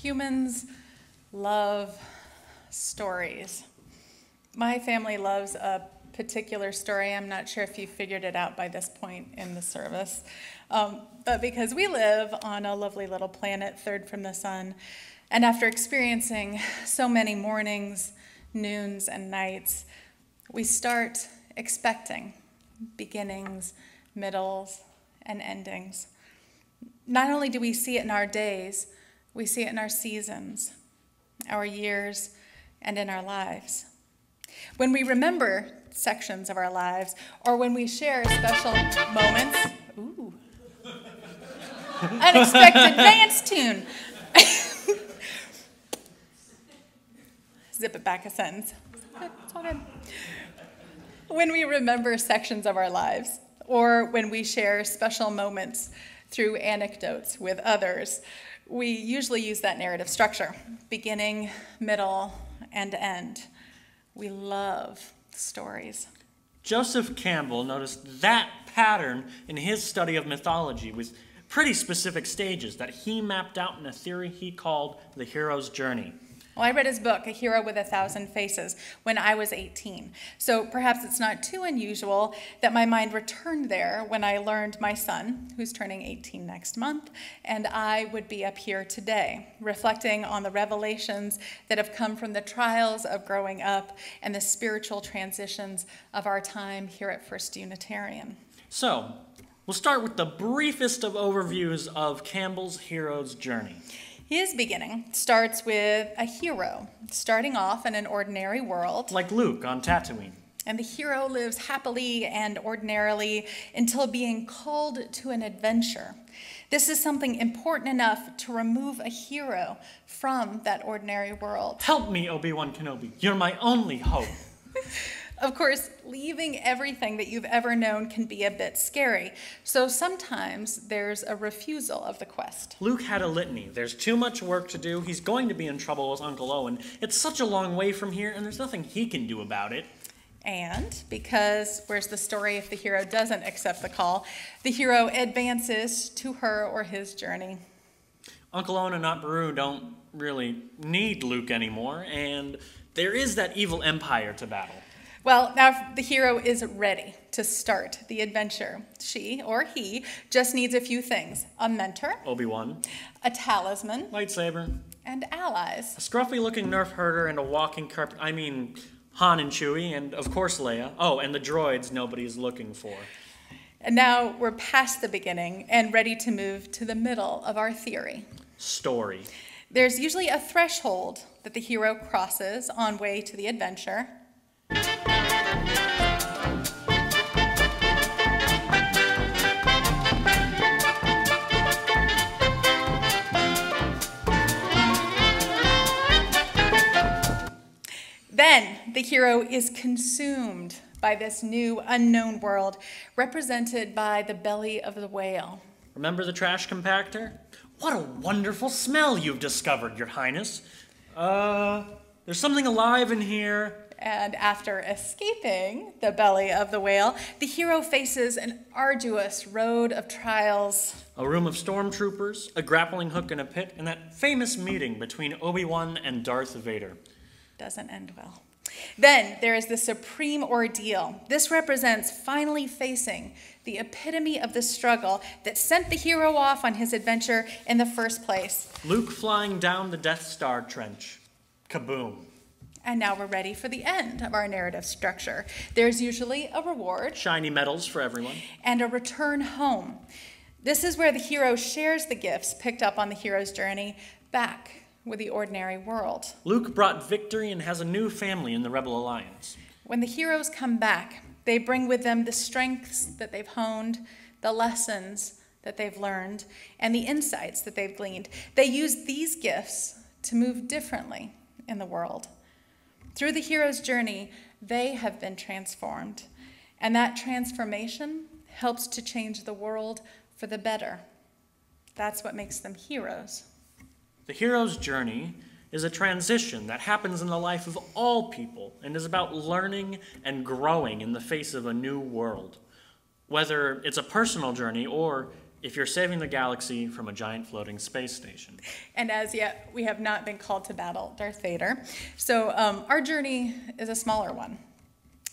Humans love stories. My family loves a particular story. I'm not sure if you figured it out by this point in the service. But because we live on a lovely little planet, third from the sun, and after experiencing so many mornings, noons, and nights, we start expecting beginnings, middles, and endings. Not only do we see it in our days, we see it in our seasons, our years, and in our lives. When we remember sections of our lives, or when we share special moments, ooh, unexpected dance tune. Zip it back a sentence. It's all good. When we remember sections of our lives, or when we share special moments through anecdotes with others, we usually use that narrative structure, beginning, middle, and end. We love stories. Joseph Campbell noticed that pattern in his study of mythology with pretty specific stages that he mapped out in a theory he called the hero's journey. Well, I read his book, A Hero with 1,000 Faces, when I was 18. So perhaps it's not too unusual that my mind returned there when I learned my son, who's turning 18 next month, and I would be up here today, reflecting on the revelations that have come from the trials of growing up and the spiritual transitions of our time here at First Unitarian. So, we'll start with the briefest of overviews of Campbell's hero's journey. His beginning starts with a hero starting off in an ordinary world. Like Luke on Tatooine. And the hero lives happily and ordinarily until being called to an adventure. This is something important enough to remove a hero from that ordinary world. Help me, Obi-Wan Kenobi. You're my only hope. Of course, leaving everything that you've ever known can be a bit scary. So sometimes there's a refusal of the quest. Luke had a litany. There's too much work to do. He's going to be in trouble with Uncle Owen. It's such a long way from here, and there's nothing he can do about it. And because, where's the story if the hero doesn't accept the call, the hero advances to her or his journey. Uncle Owen and Aunt Beru don't really need Luke anymore, and there is that evil empire to battle. Well, now the hero is ready to start the adventure. She, or he, just needs a few things. A mentor. Obi-Wan. A talisman. Lightsaber. And allies. A scruffy-looking nerf herder and a walking carpet. I mean, Han and Chewie, and of course Leia. Oh, and the droids nobody's looking for. And now we're past the beginning and ready to move to the middle of our theory. Story. There's usually a threshold that the hero crosses on way to the adventure. Then the hero is consumed by this new unknown world represented by the belly of the whale. Remember the trash compactor? What a wonderful smell you've discovered, Your Highness. There's something alive in here. And after escaping the belly of the whale, the hero faces an arduous road of trials. A room of stormtroopers, a grappling hook in a pit, and that famous meeting between Obi-Wan and Darth Vader. Doesn't end well. Then there is the supreme ordeal. This represents finally facing the epitome of the struggle that sent the hero off on his adventure in the first place. Luke flying down the Death Star trench. Kaboom. And now we're ready for the end of our narrative structure. There's usually a reward. Shiny medals for everyone. And a return home. This is where the hero shares the gifts picked up on the hero's journey back with the ordinary world. Luke brought victory and has a new family in the Rebel Alliance. When the heroes come back, they bring with them the strengths that they've honed, the lessons that they've learned, and the insights that they've gleaned. They use these gifts to move differently in the world. Through the hero's journey, they have been transformed, and that transformation helps to change the world for the better. That's what makes them heroes. The hero's journey is a transition that happens in the life of all people and is about learning and growing in the face of a new world. Whether it's a personal journey or if you're saving the galaxy from a giant floating space station. And as yet, we have not been called to battle Darth Vader. So our journey is a smaller one.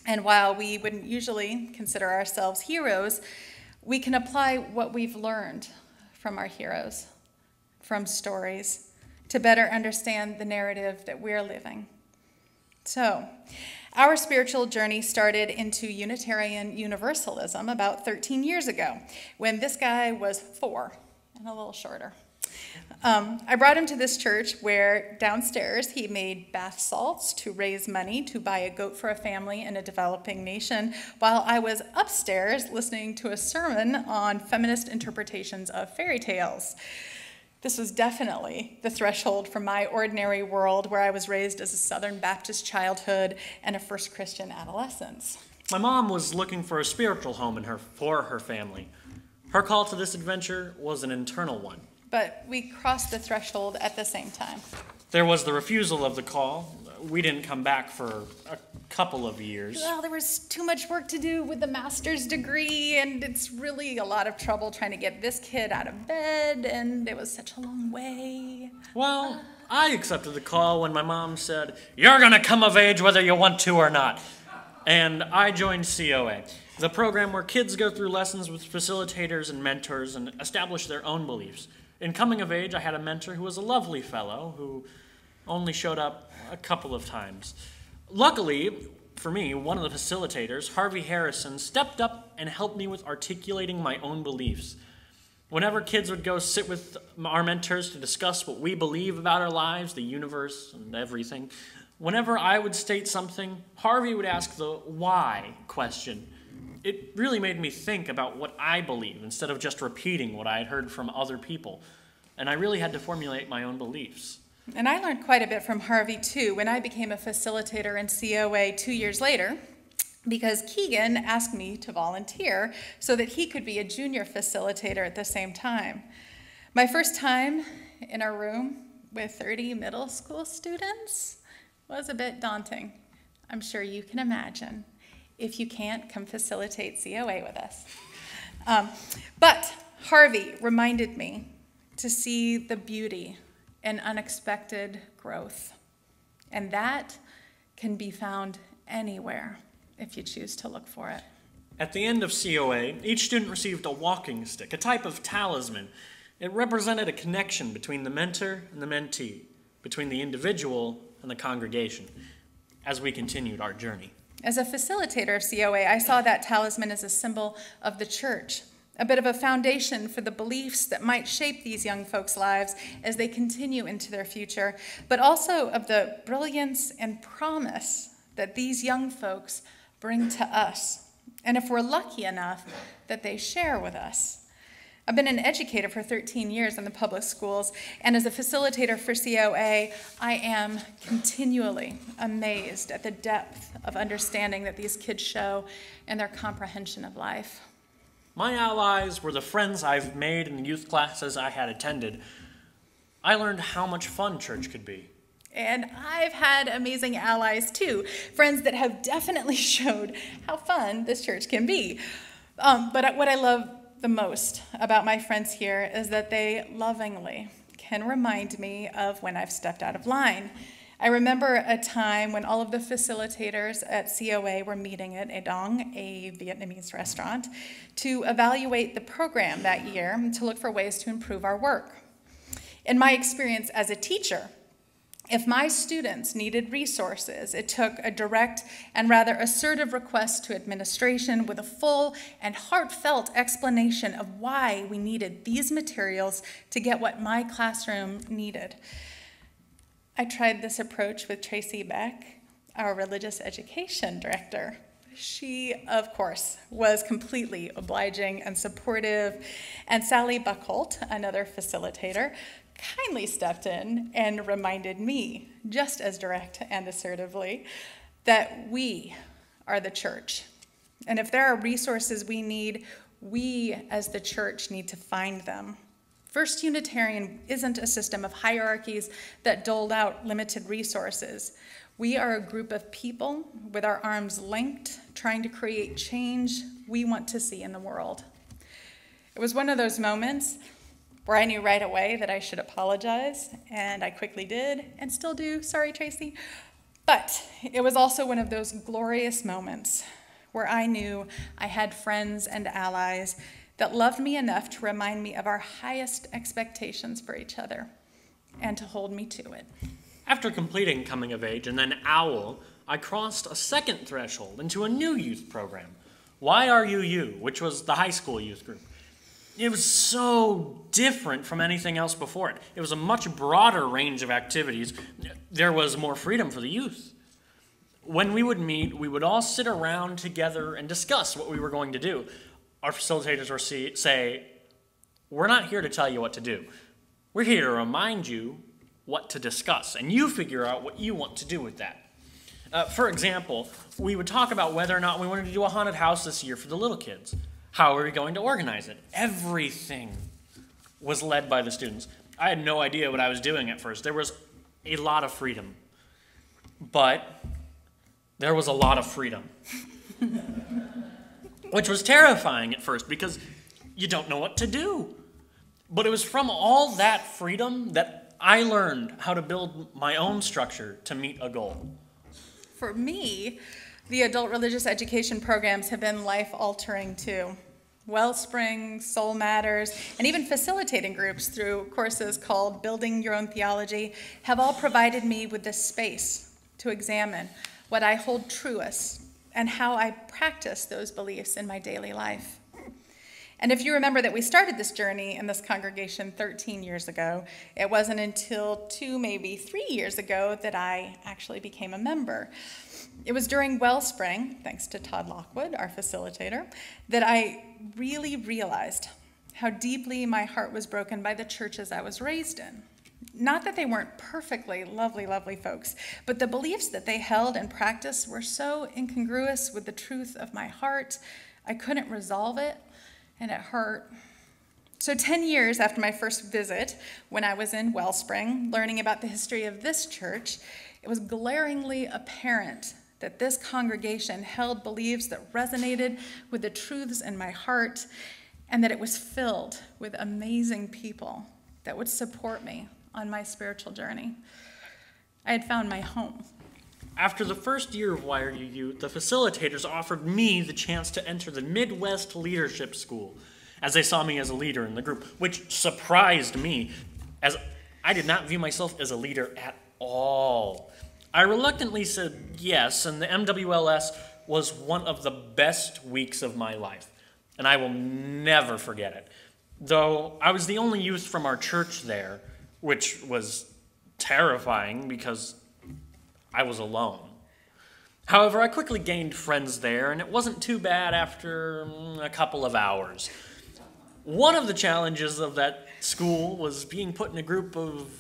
And while we wouldn't usually consider ourselves heroes, we can apply what we've learned from our heroes, from stories, to better understand the narrative that we're living. So, our spiritual journey started into Unitarian Universalism about 13 years ago, when this guy was 4 and a little shorter. I brought him to this church where downstairs he made bath salts to raise money to buy a goat for a family in a developing nation, while I was upstairs listening to a sermon on feminist interpretations of fairy tales. This was definitely the threshold for my ordinary world, where I was raised as a Southern Baptist childhood and a First Christian adolescence. My mom was looking for a spiritual home for her family. Her call to this adventure was an internal one. But we crossed the threshold at the same time. There was the refusal of the call. We didn't come back for a couple of years. Well, there was too much work to do with the master's degree, and it's really a lot of trouble trying to get this kid out of bed, and it was such a long way. Well, I accepted the call when my mom said, "You're gonna come of age whether you want to or not." And I joined COA, the program where kids go through lessons with facilitators and mentors and establish their own beliefs. In coming of age, I had a mentor who was a lovely fellow who only showed up a couple of times. Luckily, for me, one of the facilitators, Harvey Harrison, stepped up and helped me with articulating my own beliefs. Whenever kids would go sit with our mentors to discuss what we believe about our lives, the universe, and everything, whenever I would state something, Harvey would ask the why question. It really made me think about what I believe instead of just repeating what I had heard from other people. And I really had to formulate my own beliefs. And I learned quite a bit from Harvey, too, when I became a facilitator in COA 2 years later, because Keegan asked me to volunteer so that he could be a junior facilitator at the same time. My first time in a room with 30 middle school students was a bit daunting. I'm sure you can imagine. If you can't, come facilitate COA with us. But Harvey reminded me to see the beauty in unexpected growth. And that can be found anywhere if you choose to look for it. At the end of COA, each student received a walking stick, a type of talisman. It represented a connection between the mentor and the mentee, between the individual and the congregation, as we continued our journey. As a facilitator of COA, I saw that talisman as a symbol of the church, a bit of a foundation for the beliefs that might shape these young folks' lives as they continue into their future, but also of the brilliance and promise that these young folks bring to us, and if we're lucky enough, that they share with us. I've been an educator for 13 years in the public schools, and as a facilitator for COA, I am continually amazed at the depth of understanding that these kids show in their comprehension of life. My allies were the friends I've made in the youth classes I had attended. I learned how much fun church could be. And I've had amazing allies too, friends that have definitely showed how fun this church can be. But what I love the most about my friends here is that they lovingly can remind me of when I've stepped out of line. I remember a time when all of the facilitators at COA were meeting at Edong, a Vietnamese restaurant, to evaluate the program that year and to look for ways to improve our work. In my experience as a teacher, if my students needed resources, it took a direct and rather assertive request to administration with a full and heartfelt explanation of why we needed these materials to get what my classroom needed. I tried this approach with Tracy Beck, our religious education director. She, of course, was completely obliging and supportive, and Sally Buckholt, another facilitator, kindly stepped in and reminded me, just as direct and assertively, that we are the church. And if there are resources we need, we as the church need to find them. First Unitarian isn't a system of hierarchies that doled out limited resources. We are a group of people with our arms linked, trying to create change we want to see in the world. It was one of those moments where I knew right away that I should apologize, and I quickly did, and still do. Sorry, Tracy. But it was also one of those glorious moments where I knew I had friends and allies that loved me enough to remind me of our highest expectations for each other and to hold me to it. After completing coming of age and then OWL, I crossed a second threshold into a new youth program, YRUU, which was the high school youth group. It was so different from anything else before it. It was a much broader range of activities. There was more freedom for the youth. When we would meet, we would all sit around together and discuss what we were going to do. Our facilitators would say, "We're not here to tell you what to do. We're here to remind you what to discuss, and you figure out what you want to do with that." For example, we would talk about whether or not we wanted to do a haunted house this year for the little kids. How are we going to organize it? Everything was led by the students. I had no idea what I was doing at first. There was a lot of freedom, but there was a lot of freedom, which was terrifying at first because you don't know what to do. But it was from all that freedom that I learned how to build my own structure to meet a goal. For me, the adult religious education programs have been life-altering too. Wellspring, Soul Matters, and even facilitating groups through courses called Building Your Own Theology have all provided me with the space to examine what I hold truest and how I practice those beliefs in my daily life. And if you remember that we started this journey in this congregation 13 years ago, it wasn't until 2, maybe 3 years ago that I actually became a member. It was during Wellspring, thanks to Todd Lockwood, our facilitator, that I really realized how deeply my heart was broken by the churches I was raised in. Not that they weren't perfectly lovely, lovely folks, but the beliefs that they held and practiced were so incongruous with the truth of my heart, I couldn't resolve it, and it hurt. So 10 years after my first visit, when I was in Wellspring, learning about the history of this church, it was glaringly apparent that this congregation held beliefs that resonated with the truths in my heart, and that it was filled with amazing people that would support me on my spiritual journey. I had found my home. After the first year of YRUU, the facilitators offered me the chance to enter the Midwest Leadership School, as they saw me as a leader in the group, which surprised me, as I did not view myself as a leader at all. I reluctantly said yes, and the MWLS was one of the best weeks of my life, and I will never forget it. Though I was the only youth from our church there, which was terrifying because I was alone. However, I quickly gained friends there, and it wasn't too bad after a couple of hours. One of the challenges of that school was being put in a group of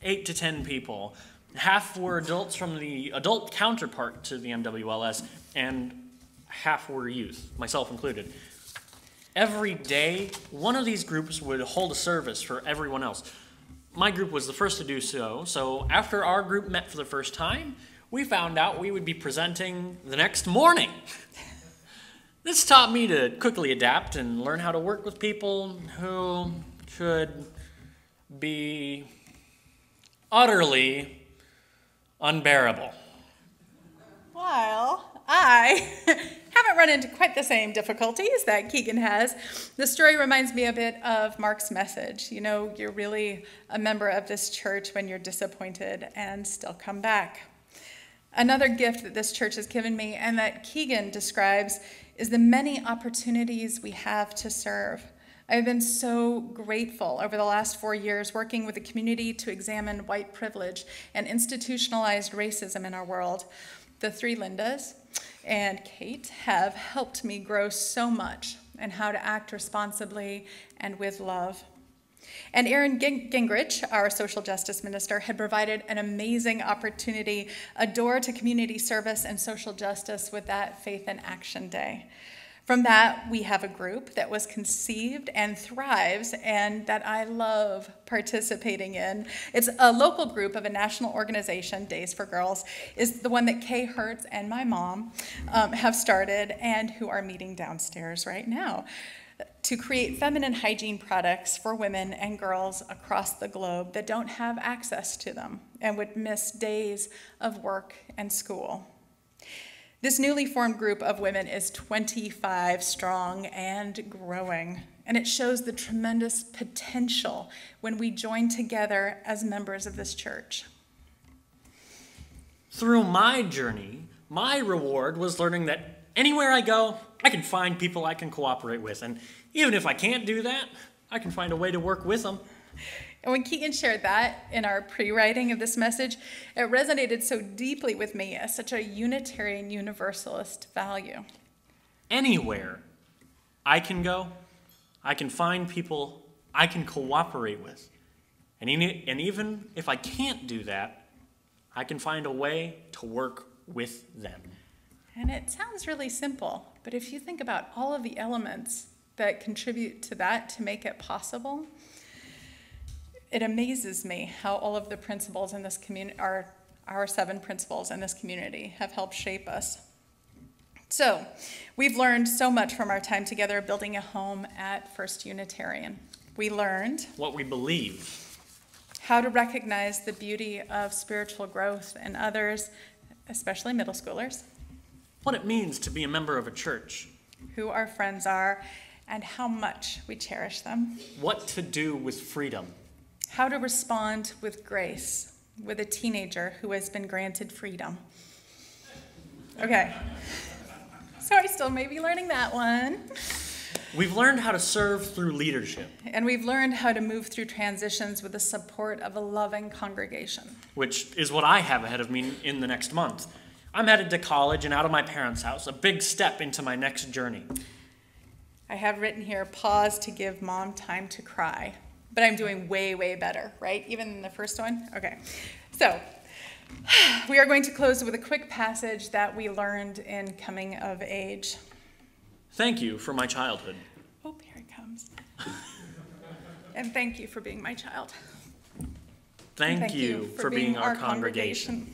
8 to 10 people. Half were adults from the adult counterpart to the MWLS, and half were youth, myself included. Every day, one of these groups would hold a service for everyone else. My group was the first to do so, so after our group met for the first time, we found out we would be presenting the next morning. This taught me to quickly adapt and learn how to work with people who could be utterly unbearable. While I haven't run into quite the same difficulties that Keegan has, the story reminds me a bit of Mark's message. You know, you're really a member of this church when you're disappointed and still come back. Another gift that this church has given me and that Keegan describes is the many opportunities we have to serve. I've been so grateful over the last 4 years working with the community to examine white privilege and institutionalized racism in our world. The 3 Lindas and Kate have helped me grow so much in how to act responsibly and with love. And Aaron Gingrich, our social justice minister, had provided an amazing opportunity, a door to community service and social justice with that Faith in Action Day. From that, we have a group that was conceived and thrives and that I love participating in. It's a local group of a national organization, Days for Girls, is the one that Kay Hertz and my mom have started and who are meeting downstairs right now. to create feminine hygiene products for women and girls across the globe that don't have access to them and would miss days of work and school. This newly formed group of women is 25 strong and growing, and it shows the tremendous potential when we join together as members of this church. Through my journey, my reward was learning that anywhere I go, I can find people I can cooperate with. And even if I can't do that, I can find a way to work with them. And when Keegan shared that in our pre-writing of this message, it resonated so deeply with me as such a Unitarian Universalist value. Anywhere I can go, I can find people I can cooperate with. And even if I can't do that, I can find a way to work with them. And it sounds really simple, but if you think about all of the elements that contribute to that to make it possible, it amazes me how all of the principles in this community, our 7 principles in this community, have helped shape us. So, we've learned so much from our time together building a home at First Unitarian. We learned what we believe, how to recognize the beauty of spiritual growth in others, especially middle schoolers, what it means to be a member of a church, who our friends are, and how much we cherish them, what to do with freedom, how to respond with grace with a teenager who has been granted freedom. Okay, so I still may be learning that one. We've learned how to serve through leadership. And we've learned how to move through transitions with the support of a loving congregation. Which is what I have ahead of me in the next month. I'm headed to college and out of my parents' house, a big step into my next journey. I have written here, pause to give mom time to cry. But I'm doing way, way better, right? Even in the first one? Okay. So, we are going to close with a quick passage that we learned in Coming of Age. Thank you for my childhood. Oh, here it comes. And thank you for being my child. Thank you for being our congregation.